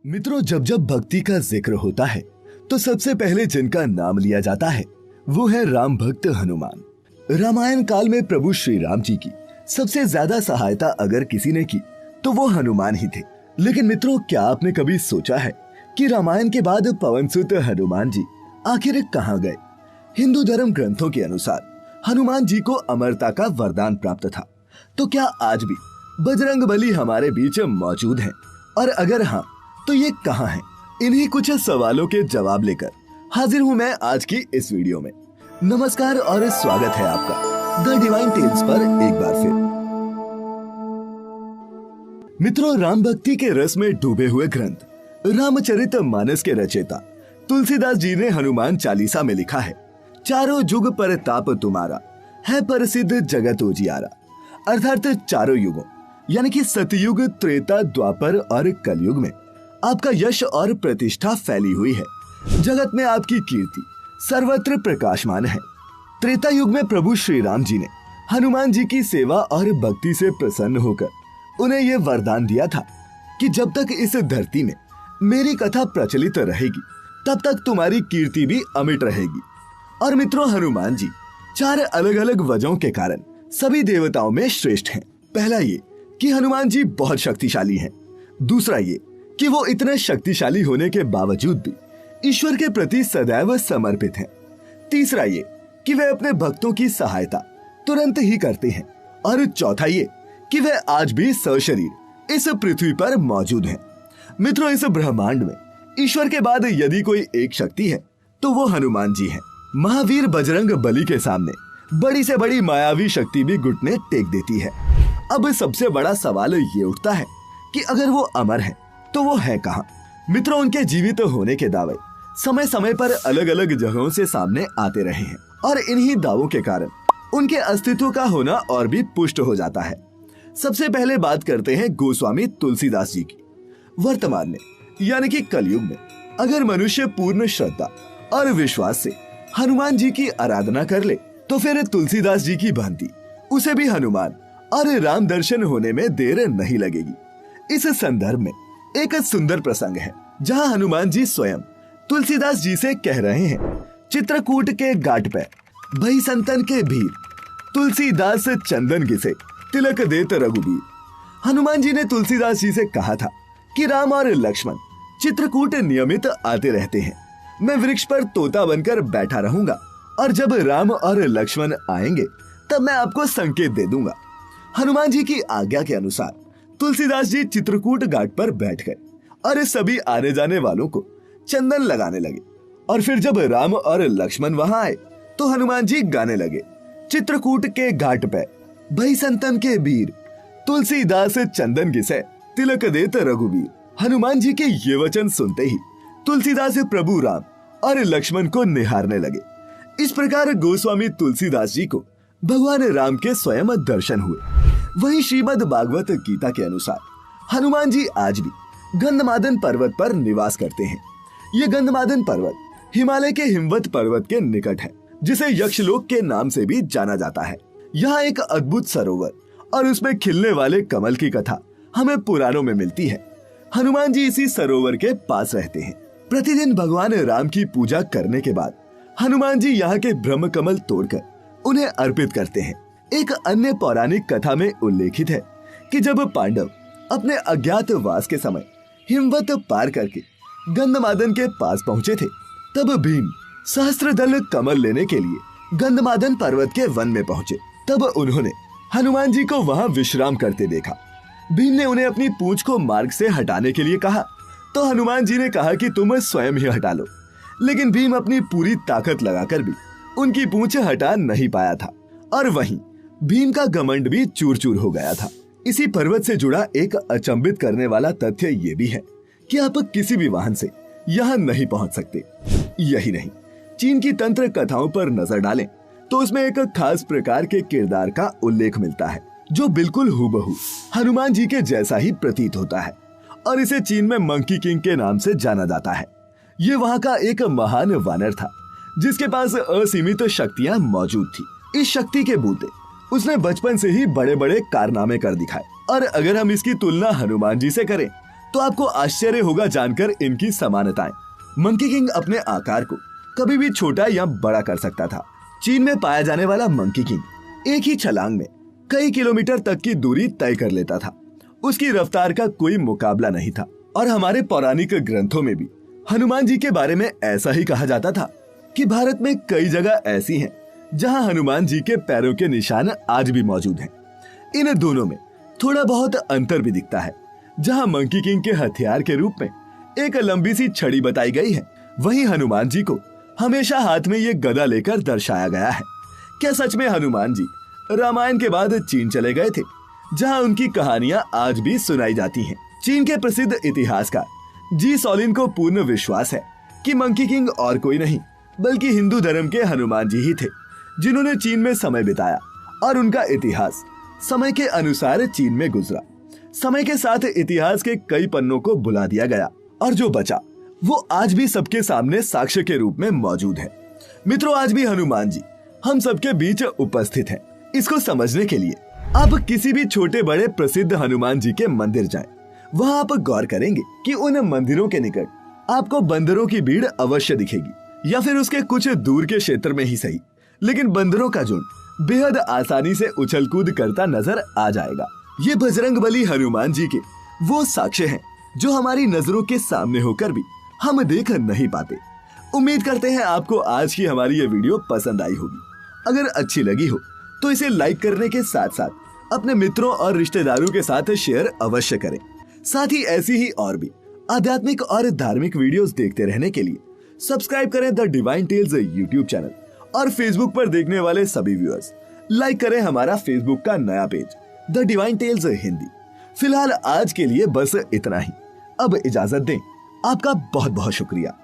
मित्रों, जब जब भक्ति का जिक्र होता है तो सबसे पहले जिनका नाम लिया जाता है वो है राम भक्त हनुमान। रामायण काल में प्रभु श्री राम जी की सबसे ज्यादा सहायता अगर किसी ने की तो वो हनुमान ही थे। लेकिन मित्रों, क्या आपने कभी सोचा है कि रामायण के बाद पवनसुत हनुमान जी आखिर कहाँ गए? हिंदू धर्म ग्रंथों के अनुसार हनुमान जी को अमरता का वरदान प्राप्त था। तो क्या आज भी बजरंगबली हमारे बीच मौजूद हैं? और अगर हाँ, तो ये कहाँ हैं? इन्हीं कुछ सवालों के जवाब लेकर हाजिर हूँ मैं आज की इस वीडियो में। नमस्कार और स्वागत है आपका द डिवाइन टेल्स पर एक बार फिर। मित्रों, राम भक्ति के रस में डूबे हुए ग्रंथ रामचरितमानस के रचयिता तुलसीदास जी ने हनुमान चालीसा में लिखा है, चारों जुग परताप तुम्हारा, है प्रसिद्ध जगत उजियारा। अर्थात चारों युगों यानी कि सतयुग, त्रेता, द्वापर और कलयुग में आपका यश और प्रतिष्ठा फैली हुई है। जगत में आपकी कीर्ति सर्वत्र प्रकाशमान है। त्रेता युग में प्रभु श्री राम जी ने हनुमान जी की सेवा और भक्ति से प्रसन्न होकर उन्हें यह वरदान दिया था कि जब तक इस धरती में मेरी कथा प्रचलित रहेगी तब तक तुम्हारी कीर्ति भी अमिट रहेगी। और मित्रों, हनुमान जी चार अलग अलग वजहों के कारण सभी देवताओं में श्रेष्ठ हैं। पहला ये कि हनुमान जी बहुत शक्तिशाली हैं। दूसरा ये कि वो इतने शक्तिशाली होने के बावजूद भी ईश्वर के प्रति सदैव समर्पित हैं। तीसरा ये कि वे अपने भक्तों की सहायता तुरंत ही करते हैं। और चौथा ये कि वे आज भी सशरीर इस पृथ्वी पर मौजूद हैं। मित्रों, इस ब्रह्मांड में ईश्वर के बाद यदि कोई एक शक्ति है तो वो हनुमान जी हैं। महावीर बजरंग बली के सामने बड़ी से बड़ी मायावी शक्ति भी घुटने टेक देती है। अब सबसे बड़ा सवाल ये उठता है कि अगर वो अमर है तो वो है कहाँ? मित्रों, उनके जीवित होने के दावे समय समय पर अलग अलग जगहों से सामने आते रहे हैं और इन्हीं दावों के कारण उनके अस्तित्व का होना और भी पुष्ट हो जाता है। सबसे पहले बात करते हैं गोस्वामी तुलसीदास जी की। वर्तमान में यानी कि कलयुग में अगर मनुष्य पूर्ण श्रद्धा और विश्वास से हनुमान जी की आराधना कर ले तो फिर तुलसीदास जी की भांति उसे भी हनुमान और राम दर्शन होने में देर नहीं लगेगी। इस संदर्भ में एक सुंदर प्रसंग है जहां हनुमान जी स्वयं तुलसीदास जी से कह रहे हैं, चित्रकूट के घाट पे भई संतन के भीर, तुलसीदास चंदन घिसे तिलक देत रघुबीर। हनुमान जी ने तुलसीदास जी से कहा था कि राम और लक्ष्मण चित्रकूट नियमित आते रहते हैं। मैं वृक्ष पर तोता बनकर बैठा रहूंगा और जब राम और लक्ष्मण आएंगे तब मैं आपको संकेत दे दूंगा। हनुमान जी की आज्ञा के अनुसार तुलसीदास जी चित्रकूट घाट पर बैठ गए और सभी आने जाने वालों को चंदन लगाने लगे। और फिर जब राम और लक्ष्मण वहां आए तो हनुमान जी गाने लगे, चित्रकूट के घाट पे भई संतन के बीर, तुलसीदास चंदन घिसे तिलक देत रघुबीर। हनुमान जी के ये वचन सुनते ही तुलसीदास प्रभु राम और लक्ष्मण को निहारने लगे। इस प्रकार गोस्वामी तुलसीदास जी को भगवान राम के स्वयं दर्शन हुए। वहीं श्रीमद् भागवत गीता के अनुसार हनुमान जी आज भी गंधमादन पर्वत पर निवास करते हैं। ये गंधमादन पर्वत हिमालय के हिमवत पर्वत के निकट है, जिसे यक्षलोक के नाम से भी जाना जाता है। यहाँ एक अद्भुत सरोवर और उसमें खिलने वाले कमल की कथा हमें पुराणों में मिलती है। हनुमान जी इसी सरोवर के पास रहते हैं। प्रतिदिन भगवान राम की पूजा करने के बाद हनुमान जी यहाँ के ब्रह्म कमल तोड़कर उन्हें अर्पित करते हैं। एक अन्य पौराणिक कथा में उल्लेखित है कि जब पांडव अपने अज्ञातवास के समय हिमवत पार करके गंधमादन के पास पहुंचे थे, तब भीम सहस्त्रदल कमल लेने के लिए गंधमादन पर्वत के वन में पहुंचे। तब उन्होंने हनुमान जी को वहां विश्राम करते देखा। भीम ने उन्हें अपनी पूंछ को मार्ग से हटाने के लिए कहा तो हनुमान जी ने कहा कि तुम स्वयं ही हटा लो। लेकिन भीम अपनी पूरी ताकत लगाकर भी उनकी पूंछ हटा नहीं पाया था और वहीं भीम का घमंड भी चूर चूर हो गया था। इसी पर्वत से जुड़ा एक अचंभित करने वाला तथ्य ये भी है कि आप किसी भी वाहन से यहाँ नहीं पहुंच सकते। यही नहीं, चीन की तंत्र कथाओं पर नजर डालें तो उसमें एक खास प्रकार के किरदार का उल्लेख मिलता है जो बिल्कुल हूबहू हनुमान जी के जैसा ही प्रतीत होता है और इसे चीन में मंकी किंग के नाम से जाना जाता है। ये वहाँ का एक महान वानर था जिसके पास असीमित शक्तियां मौजूद थी। इस शक्ति के बूते उसने बचपन से ही बड़े बड़े कारनामे कर दिखाए। और अगर हम इसकी तुलना हनुमान जी से करें तो आपको आश्चर्य होगा जानकर इनकी समानताएं। मंकी किंग अपने आकार को कभी भी छोटा या बड़ा कर सकता था। चीन में पाया जाने वाला मंकी किंग एक ही छलांग में कई किलोमीटर तक की दूरी तय कर लेता था। उसकी रफ्तार का कोई मुकाबला नहीं था। और हमारे पौराणिक ग्रंथों में भी हनुमान जी के बारे में ऐसा ही कहा जाता था कि भारत में कई जगह ऐसी हैं जहां हनुमान जी के पैरों के निशान आज भी मौजूद हैं। इन दोनों में थोड़ा बहुत अंतर भी दिखता है। जहां मंकी किंग के हथियार के रूप में एक लंबी सी छड़ी बताई गई है, वहीं हनुमान जी को हमेशा हाथ में ये गदा लेकर दर्शाया गया है। क्या सच में हनुमान जी रामायण के बाद चीन चले गए थे, जहां उनकी कहानियां आज भी सुनाई जाती हैं? चीन के प्रसिद्ध इतिहासकार जी सॉलिन को पूर्ण विश्वास है कि मंकी किंग और कोई नहीं बल्कि हिंदू धर्म के हनुमान जी ही थे, जिन्होंने चीन में समय बिताया और उनका इतिहास समय के अनुसार चीन में गुजरा। समय के साथ इतिहास के कई पन्नों को भुला दिया गया और जो बचा वो आज भी सबके सामने साक्ष्य के रूप में मौजूद है। मित्रों, आज भी हनुमान जी हम सबके बीच उपस्थित हैं। इसको समझने के लिए आप किसी भी छोटे बड़े प्रसिद्ध हनुमान जी के मंदिर जाएं। वहां आप गौर करेंगे कि उन मंदिरों के निकट आपको बंदरों की भीड़ अवश्य दिखेगी, या फिर उसके कुछ दूर के क्षेत्र में ही सही, लेकिन बंदरों का झुंड बेहद आसानी से उछल कूद करता नजर आ जाएगा। ये बजरंगबली हनुमान जी के वो साक्ष्य हैं जो हमारी नजरों के सामने होकर भी हम देख नहीं पाते। उम्मीद करते हैं आपको आज की हमारी ये वीडियो पसंद आई होगी। अगर अच्छी लगी हो तो इसे लाइक करने के साथ साथ अपने मित्रों और रिश्तेदारों के साथ शेयर अवश्य करें। साथ ही ऐसी ही और भी आध्यात्मिक और धार्मिक वीडियोस देखते रहने के लिए सब्सक्राइब करें the divine tales YouTube channel, और फेसबुक पर देखने वाले सभी व्यूअर्स लाइक करें हमारा फेसबुक का नया page the divine tales Hindi. फिलहाल आज के लिए बस इतना ही। अब इजाजत दें। आपका बहुत बहुत शुक्रिया।